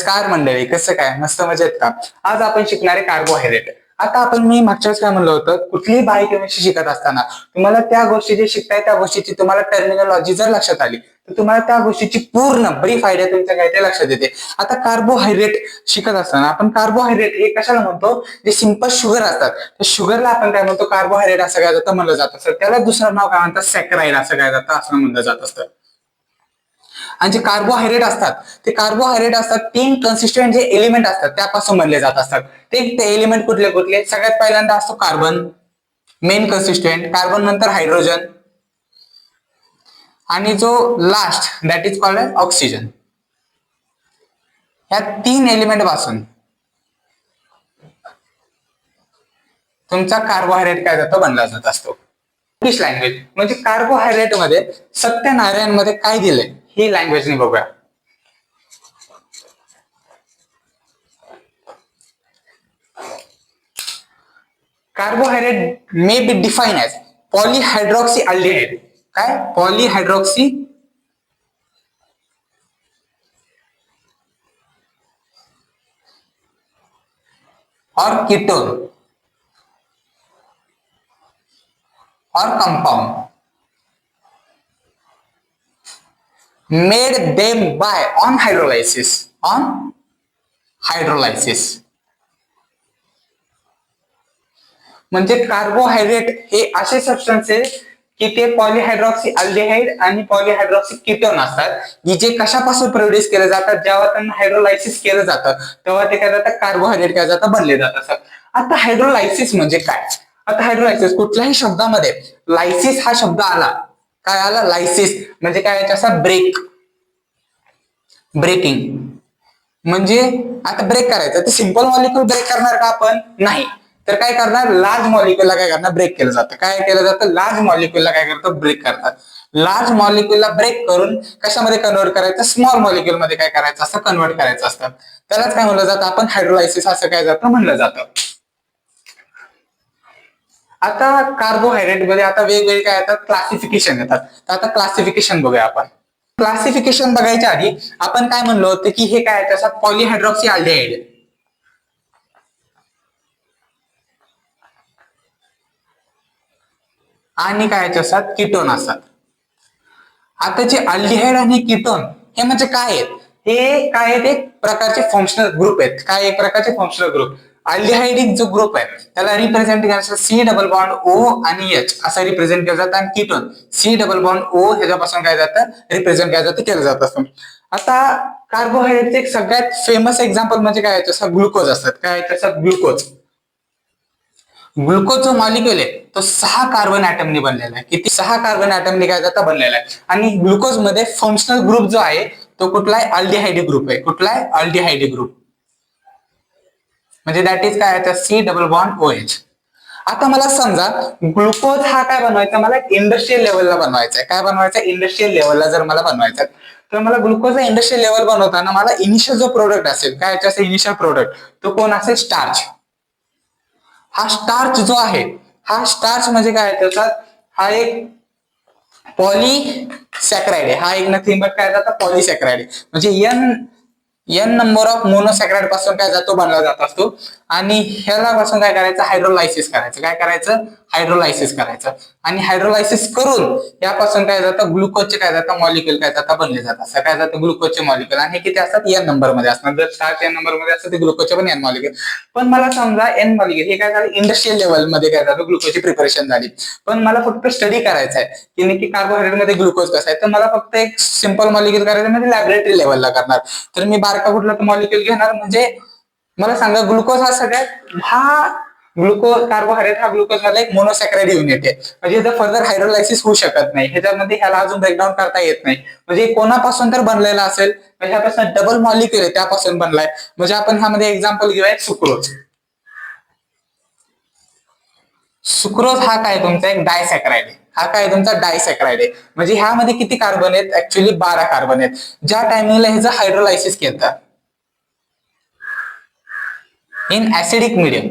नमस्कार मंडळी, कसं काय? मस्त मजेत का? आज आपण शिकणारे कार्बोहायड्रेट. आता मी मागच्या वेळेस काय म्हणलं होतं, कुठलीही बायोकेमिस्ट्री शिकत असताना तुम्हाला त्या गोष्टी जे शिकताय त्या गोष्टीची तुम्हाला टर्मिनॉलॉजी जर लक्षात आली तर तुम्हाला त्या गोष्टीची पूर्ण ब्रीफ आयडिया तुमच्या काय ते लक्षात येते. आता कार्बोहायड्रेट शिकत असताना आपण कार्बोहायड्रेट हे कशाला म्हणतो, जे सिंपल शुगर असतात त्या शुगरला आपण काय म्हणतो, कार्बोहायड्रेट असं काय जातं म्हणलं जात असतं. त्याला दुसरं नाव काय म्हणतात, सॅकराइड असं काय जातं, असं म्हणलं जात असतं. आणि जे कार्बोहायड्रेट असतात ते कार्बोहायड्रेट असतात तीन कन्सिस्टंट जे एलिमेंट असतात त्यापासून बनले जात असतात. ते एलिमेंट कुठले कुठले? सगळ्यात पहिल्यांदा असतो कार्बन, मेन कन्सिस्टंट, कार्बन नंतर हायड्रोजन आणि जो last that is called oxygen. ह्या तीन एलिमेंट पासून तुमचा कार्बोहायड्रेट काय जातो, बनला जात असतो. इंग्लिश लँग्वेज म्हणजे कार्बोहायड्रेट मध्ये सत्यनारायण मध्ये काय दिलंय ही लँग्वेजने बघूया. Carbohydrate may be defined as polyhydroxy aldehyde. काय? पॉलीहायड्रॉक्सी और कीटोन और compound made them by on hydrolysis. म्हणजे कार्बोहायड्रेट हे असे सबस्टन्स आहे की ते पॉलीहायड्रॉक्सी अल्डिहाइड आणि पॉलीहायड्रॉक्सी कीटोन असतात, की जे कशापासून प्रोड्यूस केले जातात, जेव्हा त्यांना हायड्रोलायसिस केलं जातं तेव्हा ते काय जातं, कार्बोहायड्रेट काय जातं, बनले जात असतात. आता हायड्रोलायसिस म्हणजे काय? आता हायड्रोलायसिस कुठल्याही शब्दामध्ये लायसिस हा शब्द आला, काय आला? लायसिस म्हणजे काय? याचा ब्रेकिंग म्हणजे आता ब्रेक करायचं, तर सिंपल मॉलिक्यूल ब्रेक करणार का आपण? नाही. तर काय करणार? लार्ज मॉलिक्यूलला काय करणार? ब्रेक केलं जातं. काय केलं जातं? लार्ज मॉलिक्यूलला काय करतं? ब्रेक करतात. लार्ज मॉलिक्यूलला ब्रेक करून कशामध्ये कन्वर्ट करायचं? स्मॉल मॉलिक्यूल मध्ये काय करायचं असतं? कन्वर्ट करायचं असतं. त्यालाच काय म्हणलं जातं आपण? हायड्रोलायसिस असं काय जातं म्हणलं जातं. आता कार्बोहायड्रेट मध्ये आता वेगवेगळे काय येतात? क्लासिफिकेशन येतात. तर आता क्लासिफिकेशन बघूया आपण. क्लासिफिकेशन बघायच्या आधी आपण काय म्हणलो होतं की हे काय त्याचा पॉलीहायड्रॉक्सी अल्डिहाइड आणि काय असतात? कीटोन असतात. आता जे अल्डिहाइड आणि कीटोन हे म्हणजे काय आहेत? हे काय आहेत? एक प्रकारचे फंक्शनल ग्रुप आहेत. काय? एक प्रकारचे फंक्शनल ग्रुप. अल्डिहाइड जो ग्रुप आहे त्याला रिप्रेझेंट करायचं सी डबल बॉन्ड ओ आणि एच असं रिप्रेझेंट केलं जातं, आणि ketone C double bond O ह्याच्यापासून काय जातं? रिप्रेझेंट काय जातं? केलं जात असतं. आता कार्बोहायड्रेटचे एक सगळ्यात फेमस एक्झाम्पल म्हणजे काय? तसं ग्लुकोज असतात. काय? तसं ग्लुकोज जो मॉलिक्यूल आहे तो 6 कार्बन ऍटमनी बनलेला आहे. किती? 6 कार्बन ऍटमनी काय जातं? बनलेला आहे. आणि ग्लुकोज मध्ये फंक्शनल ग्रुप जो आहे तो कुठला आहे? अल्डिहाइड ग्रुप आहे. कुठला आहे? अल्डिहाइड ग्रुप म्हणजे दॅट इज काय? C double bond O H. आता मला समजा ग्लुकोज हा काय बनवायचा? मला इंडस्ट्रियल लेवलला बनवायचा आहे. काय बनवायचा? इंडस्ट्रियल लेवलला जर मला बनवायचा तर मला ग्लुकोजचा इंडस्ट्रियल लेवल बनवताना मला इनिशियल जो प्रोडक्ट असेल, काय त्याचा इनिशियल प्रोडक्ट तो कोण असेल? स्टार्च. हा स्टार्च जो आहे, हा स्टार्च म्हणजे काय त्याचा? हा एक पॉलीसॅकराइड आहे. हा एक नथिंग बट काय जातं? पॉलीसॅकराइड आहे. म्हणजे एन नंबर ऑफ मोनोसॅकराइड पासून काय जातो? बनला जात असतो. आणि ह्याला पासून काय करायचं? हायड्रोलायसिस करायचं. काय करायचं? हायड्रोलायसिस करायचं. आणि हायड्रोलायसिस करून यापासून काय जातं? ग्लुकोजचे काय जातं? मॉलिक्यूल काय जातं? बनले जातात. काय जातं? ग्लुकोजचे मॉलिक्यूल. आणि हे किती असतात? एन नंबर मध्ये असतात. जर स्टार्च एन नंबर मध्ये असतात ते ग्लुकोजचे पण एन मॉलिक्यूल. पण मला समजा एन मॉलिक्यूल हे काय झालं? इंडस्ट्रियल लेवल मध्ये काय झालं? ग्लुकोजची प्रिपरेशन झाली. पण मला फक्त स्टडी करायचा आहे की नक्की कार्बोहायड्रेट मध्ये ग्लुकोज कसा आहे, तर मला फक्त एक सिंपल मॉलिक्यूल करायचं म्हणजे लॅबोरेटरी लेवलला करणार. तर मी बारका कुठला मॉलिक्यूल घेणार, म्हणजे मला सांगा ग्लुकोज हा सगळ्यात ग्लुकोज कार्बोहायड्रेट हा ग्लुकोज मधला एक मोनोसॅकराइड युनिट आहे. म्हणजे जर फर्दर हायड्रोलायसिस होऊ शकत नाही, ह्याच्यामध्ये ह्याला अजून ब्रेकडाऊन करता येत नाही. म्हणजे कोणापासून तर बनलेला असेल, ह्यापासून डबल मॉलिक्यूल आहे त्यापासून बनलाय. म्हणजे आपण ह्यामध्ये एक्झाम्पल घेऊया सुक्रोज. सुक्रोज हा काय तुमचा? एक डायसॅकराइड आहे. हा काय तुमचा? डायसॅकराइड आहे. म्हणजे ह्यामध्ये किती कार्बन आहेत? ऍक्च्युअली 12 कार्बन आहेत. ज्या टायमिंगला ह्याचं हायड्रोलायसिस केलं इन ऍसिडिक मीडियम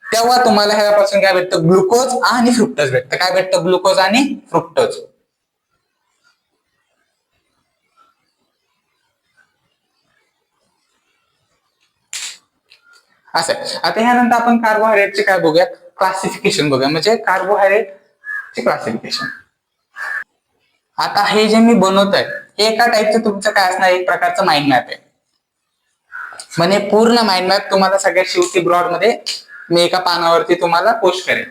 तेव्हा तुम्हाला ह्यापासून काय भेटतं, ग्लुकोज आणि फ्रुक्टोज भेटतं. काय भेटतं, ग्लुकोज आणि फ्रुक्टोज. असं. आता ह्यानंतर आपण कार्बोहायड्रेटचे काय बघूया, क्लासिफिकेशन बघूया, म्हणजे कार्बोहायड्रेटचे क्लासिफिकेशन. आता हे जे मी बनवत आहे हे एका टाईपचं तुमचं काय असणार, एक प्रकारचं माइंड मॅप आहे. म्हणजे पूर्ण माइंड मॅप तुम्हाला सगळ्या शेवटी ब्रॉड मध्ये मी एका पानावरती तुम्हाला पोस्ट करेन.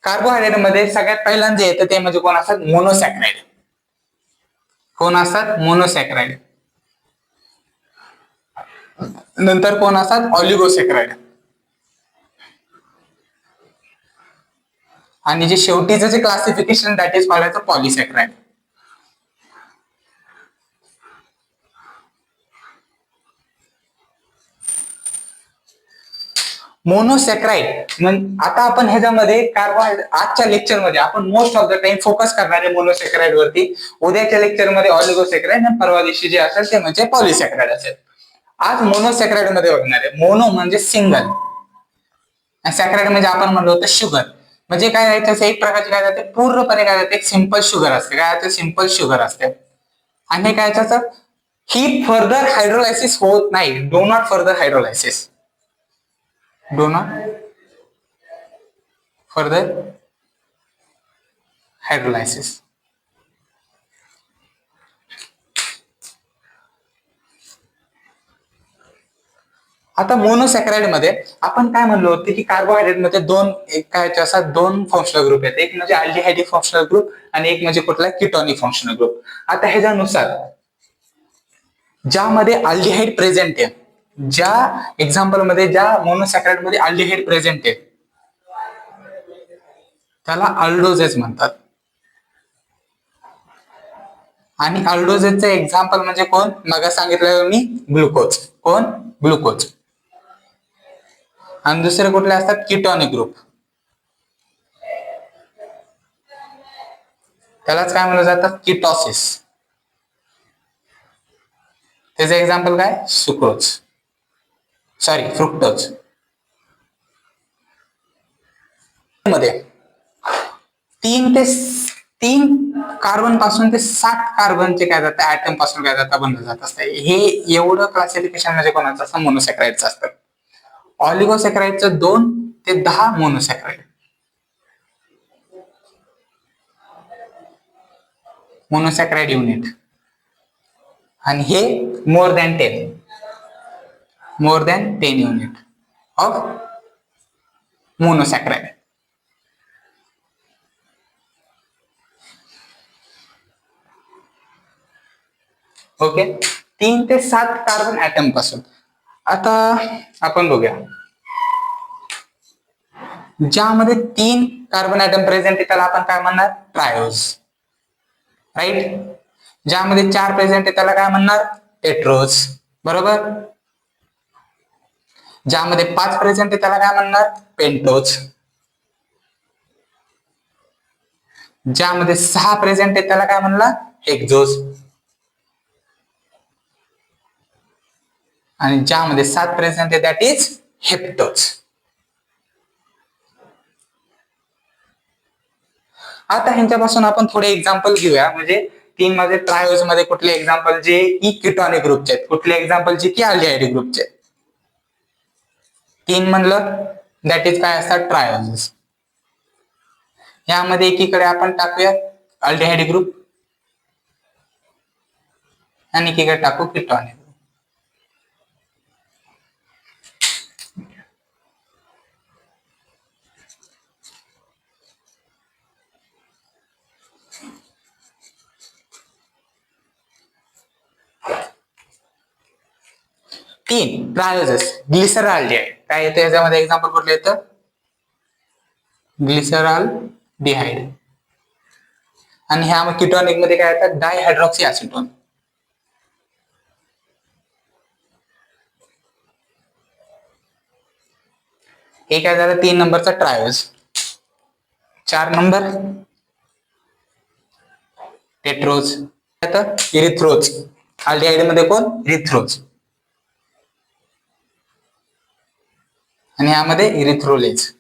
कार्बोहायड्रेट मध्ये सगळ्यात पहिल्यांदा जे येतं ते म्हणजे कोण असतात, मोनोसॅक्राइड. कोण असतात, मोनोसॅक्राइड. नंतर कोण असतात, ऑलिगोसॅक्राइड. आणि जे शेवटीचं जे classification that is called polysaccharide. Monosaccharide आता आपण ह्याच्यामध्ये कार्बोहायड्रेट आजच्या लेक्चरमध्ये आपण most of the time focus करणार आहे मोनोसॅक्राइड वरती. उद्याच्या लेक्चरमध्ये ऑलिगोसॅक्राइड आणि परवा दिवशी जे असेल ते म्हणजे पॉलिसॅक्राइड असेल. आज मोनोसॅक्राइड मध्ये बघणार आहे. मोनो म्हणजे सिंगल, सॅक्राइड म्हणजे आपण म्हणलो होतं शुगर. म्हणजे काय त्याचं एक प्रकारचे काय जाते, पूर्णपणे काय जाते, सिंपल शुगर असते. काय असते, सिंपल शुगर असते. आणि काय त्याचं ही फर्दर हायड्रोलायसिस होत नाही. Do not further hydrolysis. Do not further hydrolysis. आता मोनोसॅक्राइड मध्ये आपण काय म्हणलो होतं की कार्बोहायड्रेट मध्ये दोन फंक्शनल ग्रुप आहेत. एक म्हणजे अल्डिहाइडिक फंक्शनल ग्रुप आणि एक म्हणजे कुठला, कीटोनिक फंक्शनल ग्रुप. आता ह्याच्यानुसार ज्यामध्ये अल्डिहाइड प्रेझेंट आहे, ज्या एक्झाम्पल मध्ये ज्या मोनोसॅक्राइड मध्ये अल्डिहाइड प्रेझेंट आहे त्याला अल्डोजेज म्हणतात. आणि अल्डोजेजचं एक्झाम्पल म्हणजे कोण, मग सांगितलं मी, ग्लुकोज. कोण, ग्लुकोज. आणि दुसरे कुठले असतात, कीटोनिक ग्रुप. त्यालाच काय म्हणलं जातं, कीटोसिस. त्याचं एक्झाम्पल काय, सुक्रोज, सॉरी फ्रुक्टोज. मध्ये 3 कार्बन पासून ते 7 कार्बनचे काय जातं, ऍटम पासून काय जातं, बनलं जात असतं. हे एवढं क्लासिफिकेशन म्हणजे कोणाचं असतं, मोनोसॅक्राइडचं असतं. ऑलिगोसॅक्राइडचं 2 ते 10 मोनोसॅक्राइड. मोनोसॅक्राइड युनिट. आणि हे more than 10 unit of मोनोसॅक्राइड. Okay, 3 ते 7 कार्बन ऍटम पासून. आता आपण बघूया, ज्यामध्ये 3 कार्बन ऍटम प्रेझेंट आहे त्याला आपण काय म्हणणार, ट्रायोज. राईट. ज्यामध्ये 4 प्रेझेंट आहे त्याला काय म्हणणार, टेट्रोज. बरोबर. ज्यामध्ये 5 प्रेझेंट आहे त्याला काय म्हणणार, पेंटोज. ज्यामध्ये 6 प्रेझेंट आहे त्याला काय म्हणणार, हेक्झोज. आणि ज्यामध्ये 7 प्रेझेंट आहे दॅट इज हेप्टोज. आता ह्यांच्यापासून आपण थोडे एक्झाम्पल घेऊया. म्हणजे 3 मध्ये ट्रायोज मध्ये कुठले एक्झाम्पल जे की कीटोनिक ग्रुपचे आहेत, कुठले एक्झाम्पल जे की अल्डिहाइड ग्रुपचे. 3 म्हणलं दॅट इज काय असतात, ट्रायोज. यामध्ये एकीकडे आपण टाकूया अल्डिहाइड ग्रुप आणि एकीकडे टाकू कीटोनिक. तीन ट्रायोजेस. ग्लिसरॉल्डिहाइड काय येतं याच्यामध्ये, एक्झाम्पल कुठलं येतं, ग्लिसरॉल्डिहाइड. आणि ह्या कीटोनिक मध्ये काय येतात, डायहायड्रॉक्सी ऍसिटोन. हे काय झालं, 3 नंबरचा ट्रायोज. 4 number tetrose. इरिथ्रोज. अल्डिहाइड मध्ये कोण, इरिथ्रोज. आणि यामध्ये इरिथ्रोलेज.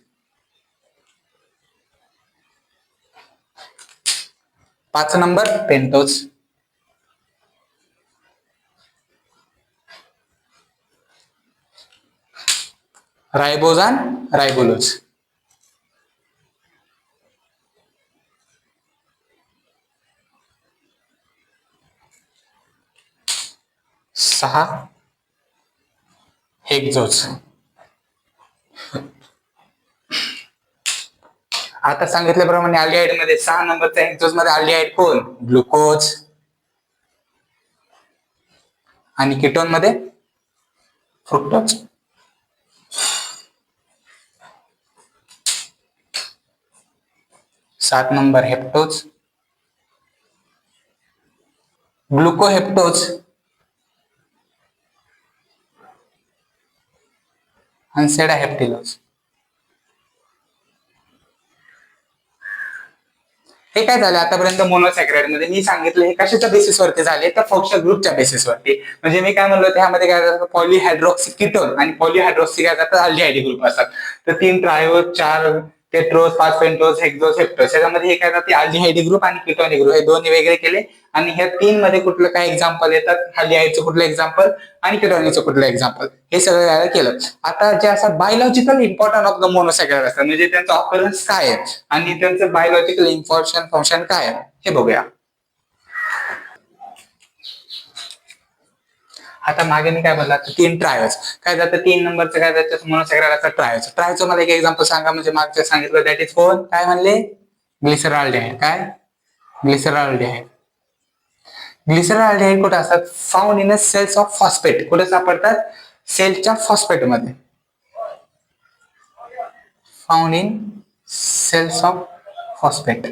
5 नंबर पेंटोज. रायबोजान रायबोलोज. 6 हेक्झोज. आता सांगितल्याप्रमाणे अल्डिहाइड मध्ये 6 नंबरच्या हेक्झोज मध्ये अल्डिहाइड कोण? ग्लुकोज. आणि कीटोन मध्ये फ्रुक्टोज. 7 number heptose. ग्लुकोहेप्टोज आणि सेडाहेप्टिलोज. हे काय झालं आतापर्यंत मोनोसॅकराइड मध्ये मी सांगितलं हे कशाच्या बेसिसवरती झाले तर फंक्शनल ग्रुपच्या बेसिसवरती. म्हणजे मी काय म्हणलो त्यामध्ये काय जातं पॉलीहायड्रॉक्सी कीटोन आणि पॉलीहायड्रॉक्सी काय जातात अल्डिहाइड ग्रुप असतात. तर 3 ट्रायोज, 4 टेट्रोज, 5 पेंटोज, हेक्झोज, हेप्टोज. त्याच्यामध्ये हे काय जाते अल्डिहाइड ग्रुप आणि कीटोनिक ग्रुप हे दोन्ही वेगळे केले. आणि ह्या 3 मध्ये कुठलं काय एक्झाम्पल येतात अल्डिहाइडचं कुठलं एक्झाम्पल आणि कीटोनिकचं कुठलं एक्झाम्पल हे सगळं केलं. आता जे असं बायोलॉजिकल इम्पॉर्टन्स ऑफ द मोनोसॅकराइड असतात म्हणजे त्यांचा ऑकरन्स काय आहे आणि त्यांचं बायोलॉजिकल इम्पॉर्टन्स फंक्शन काय आहे हे बघूया. आता मागे मी काय बोलला 3 ट्रायोज काय जातं 3 नंबरचं काय जातं मोनोसॅकराइड असतात ट्रायोज. ट्रायोचं मला एक एक्झाम्पल सांगा म्हणजे मागचं सांगितलं दॅट इज कोण काय म्हणले ग्लिसरॉल्डिहाइड. काय ग्लिसरॉल्डिहाइड. ग्लिसरॉल्डिहाइड कुठे असतात found in cells of phosphate. कुठे सापडतात सेलच्या फॉस्फेट मध्ये. Found in cells of phosphate.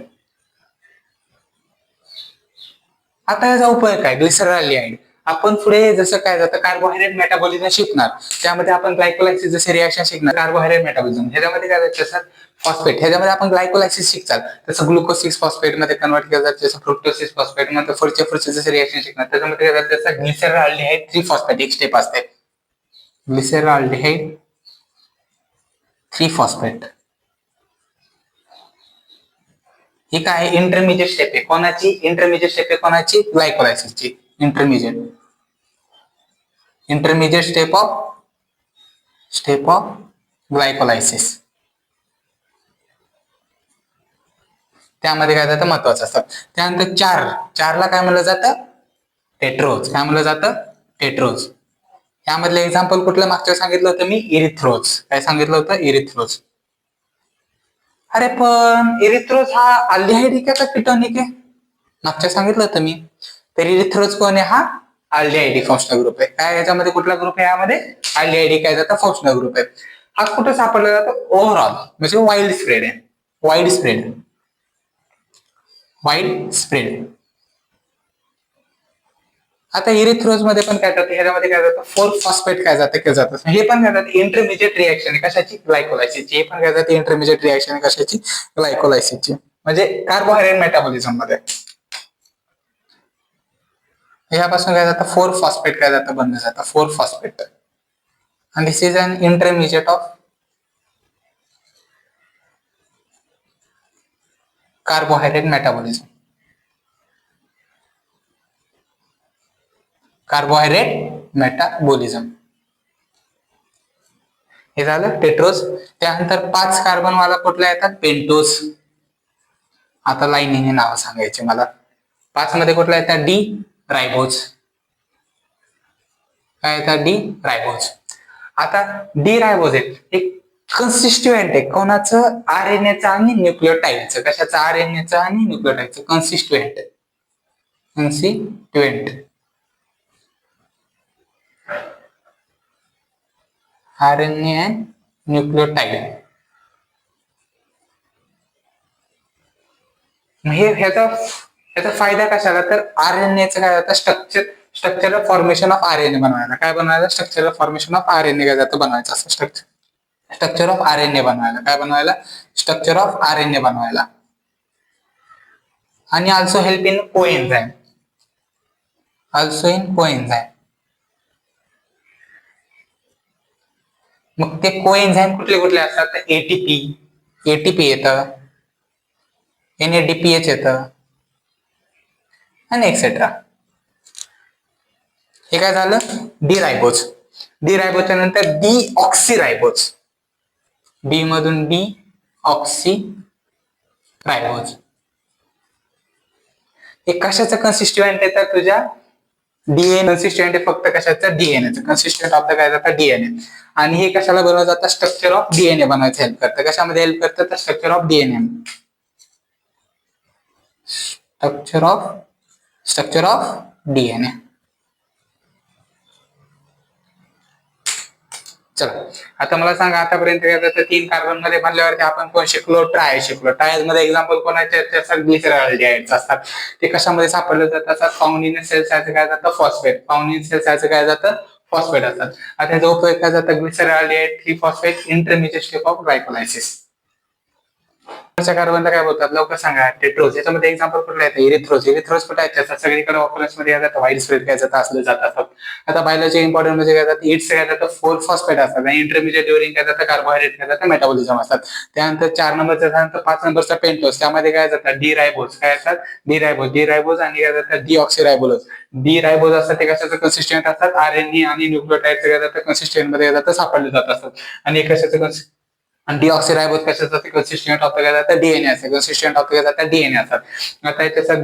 आता याचा उपयोग काय ग्लिसरॉल्डिहाइड आपण पुढे जसं काय जातं कार्बोहायड्रेट मेटाबॉलिझम शिकणार त्यामध्ये आपण ग्लायकोलायसिस जसे रिएक्शन शिकणार कार्बोहायड्रेट मेटाबॉलिझम ह्याच्यामध्ये काय जातं फॉस्फेट ह्याच्यामध्ये आपण ग्लायकोलायसिस शिकतात तसं ग्लुकोज 6 फॉस्फेट मध्ये कन्वर्ट केलं जातं जसं फ्रुक्टोज 6 फॉस्फेट मध्ये पुढचे जसे रिएक्शन शिकणार त्याच्यामध्ये काय जातं ग्लिसरॉल्डिहाइड 3 फॉस्फेट एक स्टेप असते. ग्लिसरॉल्डिहाइड 3 फॉस्फेट ही काय इंटरमिजिएट स्टेप आहे कोणाची इंटरमिजिएट स्टेप आहे कोणाची ग्लायकोलायसिसची इंटरमिजिएट स्टेप ऑफ ग्लायकोलायसिस. त्यामध्ये काय जातं महत्वाचं असतं. त्यानंतर 4ला काय म्हणलं जातं टेट्रोज. काय म्हणलं जातं टेट्रोज. यामधलं एक्झाम्पल कुठलं मागच्या सांगितलं होतं मी इरिथ्रोज. काय सांगितलं होतं इरिथ्रोज. अरे पण इरिथ्रोज हा अल्डिहाइड आहे का कीटोनिक आहे मागच्या सांगितलं होतं मी. तर इरिथ्रोज कोण आहे हा अल्डिहाइड फंक्शनल ग्रुप आहे. काय याच्यामध्ये कुठला ग्रुप आहे यामध्ये अल्डिहाइड काय जातं फंक्शनल ग्रुप आहे. हा कुठं सापडला जातो ओव्हरऑल म्हणजे वाईड स्प्रेड आहे. Wide spread. आता इरिथ्रोज मध्ये पण काय जातं ह्याच्यामध्ये काय जातं 4 फॉस्फेट काय जातं केलं जातं हे पण काय जातं इंटरमिजिएट रिएक्शन कशाची ग्लायकोलायसिसची. हे पण काय जातं इंटरमिजिएट रिएक्शन कशाची ग्लायकोलायसिसची म्हणजे कार्बोहायड्रेट मेटाबॉलिझम मध्ये. ह्यापासून काय जातं 4 फॉस्फेट काय जातं बनलं जातं 4 फॉस्फेट. आणि this is an intermediate of carbohydrate metabolism. हे झालं टेट्रोज. त्यानंतर 5 कार्बन वाला कुठला येतात पेंटोज. आता लाईनीने नाव सांगायचे मला. 5 मध्ये कुठला येतात डी रायबोज. काय येतात डी रायबोज. आता डी रायबोज एक कन्सिस्ट्युएंट आहे कोणाचं आरएनएचं आणि न्यूक्लियोटाइडचं. कशाचं आरएनएचं आणि न्यूक्लियोटाइडचं कन्सिस्ट्युएंट आरएनए अँड न्यूक्लियोटाइड. ह्याचा फायदा कशाला तर आरएनएचं काय जातं स्ट्रक्चरल फॉर्मेशन ऑफ आरएनए बनवायला. काय बनवायला स्ट्रक्चरल फॉर्मेशन ऑफ आरएनए काय जातं बनवायचं असं स्ट्रक्चर ऑफ आरएनए बनवायला. काय बनवायला स्ट्रक्चर ऑफ आरएनए बनवायला. आणि ऑल्सो हेल्प इन कोएन्झाइम. मग ते कोएन्झाईम कुठले कुठले असतात, तर एटीपी येतं, NADPH येतं आणि एक्सेट्रा. हे काय झालं, डी रायबोज. डी रायबोजच्या नंतर डी ऑक्सी रायबोज. डी मधून डी ऑक्सी रायबोज. हे कशाचं कन्सिस्टंट येतात तुझ्या, डीएनए कन्सिस्टंट आहे फक्त कशाचं, डीएनएचं कन्सिस्टंट ऑफ द काय जातं, डीएनए. आणि हे कशाला बनवलं जातं, स्ट्रक्चर ऑफ डीएनए बनवायचं हेल्प करतं. कशामध्ये हेल्प करतं, तर structure of DNA. Structure of DNA. चला आता मला सांगा, आतापर्यंत काय जातं, 3 कार्बन मध्ये बनल्यावरती आपण कोण शिकलो, ट्राय शिकलो. ट्रायज मध्ये एक्झाम्पल कोणाचे ग्लिसरॉल्डिहाइड्स असतात. ते कशामध्ये सापडले जातात, फाउंड इन सेल सायचं काय जातं, फॉस्फेट. फाउंड इन सेल सायचं काय जातं, फॉस्फेट असतात. आता त्याचा उपयोग काय जातं, glyceraldehyde three phosphate intermediate step of glycolysis. कार्बनला काय बोलतात, लवकर सांगा, टेट्रोज. याच्यामध्ये एक्झाम्पल कुठलं येतं, इरिथ्रोज. इरिथ्रोज कुठे आहेत, सगळीकडे ऑपरेन्स मध्ये काय जातं, व्हाईट स्प्रेड काय जातं, असलं जात असतात. आता बायोलॉजी इम्पॉर्टंट म्हणजे काय जातं, इट्स काय जातं, 4-फॉस्फेट असतात आणि इंटरमिजिएट ड्युरिंग काय जातं, कार्बोहायड्रेट काय जातं, मेटाबॉलिझम असतात. त्यानंतर 4 नंबरचा त्यानंतर 5 नंबरचा पेंटोज. त्यामध्ये काय जातात, डी रायबोज काय असतात, डी रायबोज आणि काय जातात, डी ऑक्सी रायबोज. डी रायबोज असतात ते कशाचं कन्सिस्टंट असतात, RNA आणि न्यूक्लियोटाइडचं काय जातं, कन्सिस्टंट मध्ये जातं सापडले जात असतात. आणि कशाचं आणि डीऑक्सिरायबोज कशाचं कन्सिस्टंट ऑफ काय जातं, डीएनए असतं. कन्सिस्टंट ऑफ काय जातं, डीएनए असतात. आता याच्यात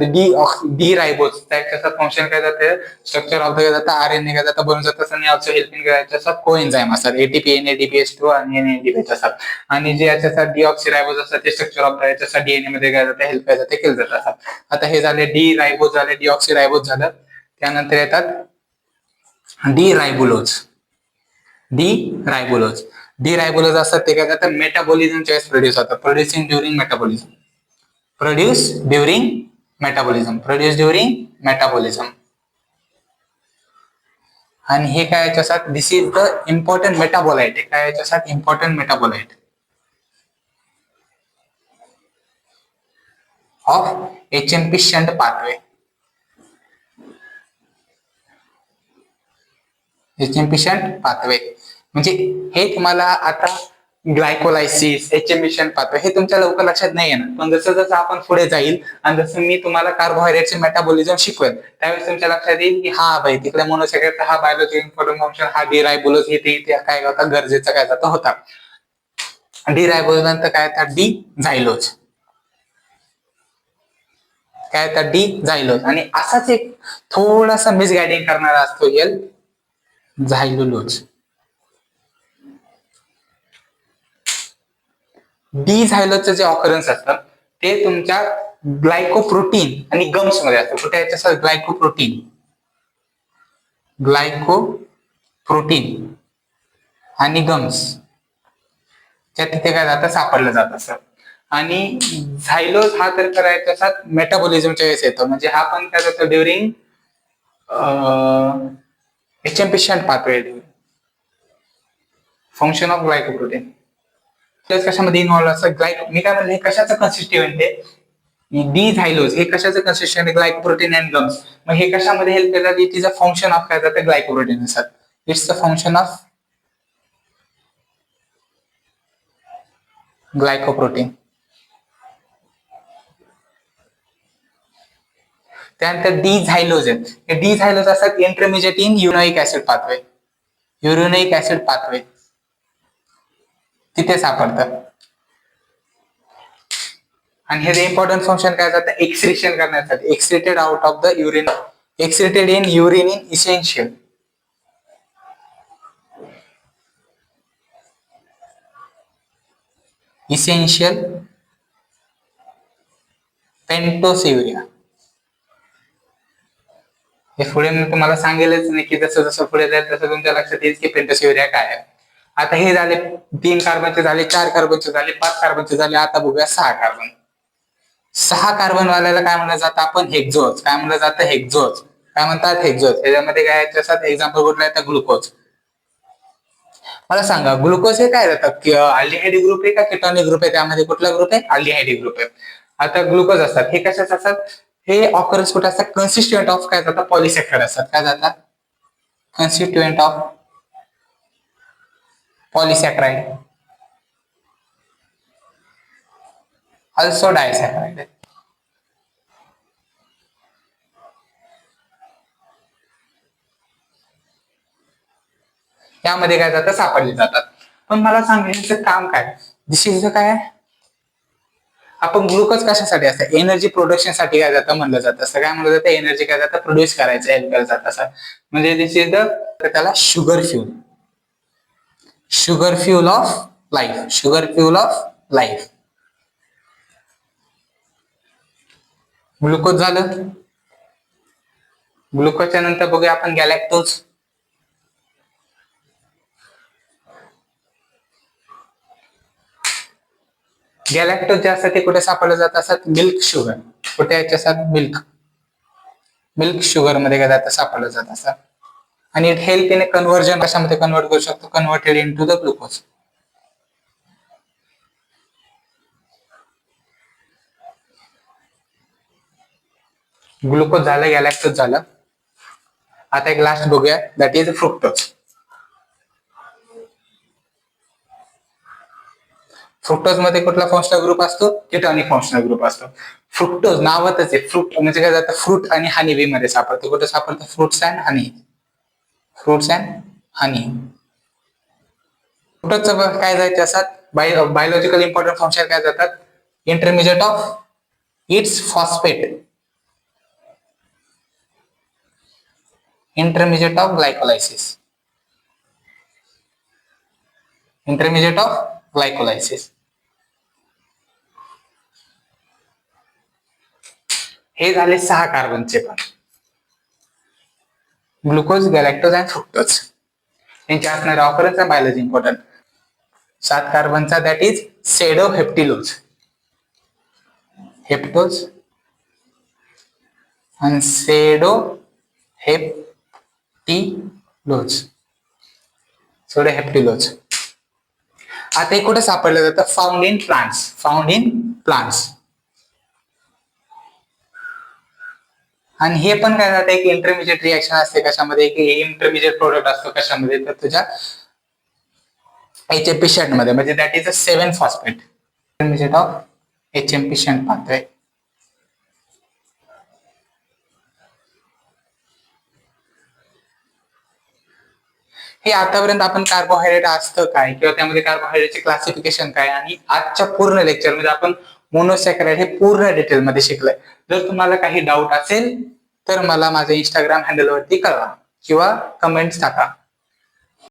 डी रायबोज त्याच्यात फंक्शन काय जातं, स्ट्रक्चर ऑफ काय जातं, RNA काय जातं बनून जातं आणि ऑल्सो हेल्पिंग याच्यात कोएन्झाईम असतात, ATP, NADPH2 आणि NADPH असतात. आणि जे याच्यात डीऑक्सिरायबोज असतात ते स्ट्रक्चर ऑफ याच्यात डीएनए मध्ये काय जातं, हेल्प काय जाते केलं जात असतात. आता हे झाले डी रायबोज झाले, डीऑक्सिरायबोज झालं. त्यानंतर येतात डी रायबुलोज. डी रायबुलोज. डी रायबोलोज असतात ते काय करतात, मेटाबॉलिझमच्या वेळेस प्रोड्यूस होतात. Produce during metabolism. आणि हे काय याच्यासाठी, दिस इज द इम्पॉर्टंट मेटाबोलाइट. काय याच्यासाठी important metabolite of HMP shunt pathway. HMP shunt pathway म्हणजे हे तुम्हाला आता ग्लायकोलायसिस, HMP शंट पाथवे हे तुमच्या लवकर लक्षात नाही येणार. पण जसं जसं आपण पुढे जाईल आणि जसं मी तुम्हाला कार्बोहायड्रेटचे मेटाबॉलिझम शिकवेल त्यावेळेस तुमच्या लक्षात येईल की हा भाई तिकडे मोनोसॅकराइड हा बायोलॉजी इम्पॉर्टंट फंक्शन हा डी रायबोलोज इथे काय होता, गरजेचं काय जातं होता. डी रायबोलोज नंतर काय येतात, डी झायलोज. काय येतात, डी झायलोज. आणि असाच एक थोडासा मिसगायडिंग करणारा असतो एल झायलोलोज. डी झायलोजचे जे ऑकरन्स असतात ते तुमच्या ग्लायकोप्रोटीन आणि गम्स मध्ये असतात. कुठे याच्या ग्लायकोप्रोटीन आणि गम्स त्या तिथे काय जातं, सापडलं जात असतं. आणि झायलोज हा तर करायचा मेटाबॉलिझमच्या वेळेस येतो. म्हणजे हा पण काय जातो during HMP shunt pathway, function of glycoprotein. कशामध्ये इन्व्हॉल्व असतं, मी काय म्हणलं, हे कशाचं कन्सिस्टंट आहे, डी झायलोज हे कशाचं कन्सिस्टंट आहे, ग्लायकोप्रोटीन अँड गम्स. मग हे कशामध्ये हेल्प करतात, it is a function of काय जातं, ग्लायकोप्रोटीन असतात. It's a function of glycoprotein. त्यानंतर डी झायलोज आहेत. हे डी झायलोज असतात intermediate in uronic acid pathway. तिथे सापडतात. आणि हे इम्पॉर्टंट फंक्शन काय जातं, एक्सक्रिशन करण्यासाठी. Excreted out of the urine, excreted in urine in essential pentosuria. हे पुढे मी तुम्हाला सांगेलच नाही की जसं जसं पुढे जाईल तसं तुमच्या लक्षात येईल की पेंटोसियुरिया काय आहे. आता हे झाले 3 कार्बनचे झाले, 4 कार्बनचे झाले, 5 कार्बनचे झाले. आता बघूया 6 कार्बन. 6 कार्बन वाल्याला काय म्हणलं जातं आपण, हेक्झोज. काय म्हणलं जातं, हेक्झोज. काय म्हणतात, हेक्झोज. याच्यामध्ये काय याच्यात एक्झाम्पल कुठला येतं, ग्लुकोज. मला सांगा ग्लुकोज हे काय जातात, अल्डिहाइड ग्रुप आहे का केटोनिक ग्रुप आहे, त्यामध्ये कुठला ग्रुप आहे, अल्डिहाइड ग्रुप आहे. आता ग्लुकोज असतात हे कशाचे असतात, हे ऑकरन्स कुठे असतात, कन्सिस्टंट ऑफ काय जातात, पॉलिसॅकराइड असतात. काय जातात, कन्स्टिट्युएंट ऑफ पॉलिसॅक्राइड, ऑल्सो डायसॅक्राइड. यामध्ये काय जातं, सापडले जातात. पण मला सांगायचं काम काय, दिस काय आहे, आपण ग्लुकोज कशासाठी असतं, एनर्जी प्रोडक्शन साठी काय जातं म्हणलं जातं असं, काय म्हणलं जातं, एनर्जी काय जातं प्रोड्यूस करायचं हेल्प करत जात असं. म्हणजे दिस इज द, त्याला sugar fuel, sugar fuel of life, sugar fuel of life. Glucose झालं. ग्लुकोजच्या नंतर बघूया आपण गॅलॅक्टोज. गॅलॅक्टोज जे असतात ते कुठे सापडले जात असतात, मिल्क शुगर. कुठे याच्या असतात, मिल्क, मिल्क शुगर मध्ये काय जातं, सापडलं जात असतात. आणि इट हेल्प इन कन्व्हर्जन, कशामध्ये कन्वर्ट करू शकतो, converted into the glucose. Glucose झालं, गॅलॅक्टोज झालं. आता एक लास्ट बघूया, दॅट इज फ्रुक्टोज. फ्रुक्टोज मध्ये कुठला फंक्शनल ग्रुप असतो, केटोनिक फंक्शनल ग्रुप असतो. फ्रुक्टोज नावातच आहे, फ्रूट म्हणजे काय जातं, फ्रूट आणि हनी बी मध्ये सापडतो. कुठे सापडतं, fruits and honey, fruits and honey. फ्रुक्टोजचं काय जायचे असतात, बायोलॉजिकल इम्पॉर्टंट फंक्शन काय जातात, intermediate of its phosphate, intermediate of glycolysis, intermediate of glycolysis. हे झाले 6 कार्बनचे पण, ग्लुकोज, गॅलॅक्टोज अँड फ्रुक्टोज. यांचे असणारे ऑकरन्स आणि बायोलॉजी इम्पॉर्टंट. 7 कार्बनचा that is sedoheptulose, heptose आणि सेडो हेप्टिलोज, सेडो हेप्टिलोज. आता हे कुठे सापडलं जातं, found in plants, found in plants. आणि हे पण काय जातं, एक इंटरमिजिएट रिएक्शन असते कशामध्ये, एक इंटरमिजिएट प्रोडक्ट असतो कशामध्ये, तर तुझ्या HMP शंट मध्ये, म्हणजे that is a 7 phosphate, intermediate of HMP shunt pathway. हे आतापर्यंत आपण कार्बोहायड्रेट असतं काय किंवा त्यामध्ये कार्बोहायड्रेटचे क्लासिफिकेशन काय, आणि आजच्या पूर्ण लेक्चर मध्ये आपण मोनोसॅकराइड हे पूर्ण डिटेल मध्ये शिकलोय. जर तुम्हाला काही डाऊट असेल तर मला माझ्या इंस्टाग्राम हँडल वरती कळवा किंवा कमेंट्स टाका.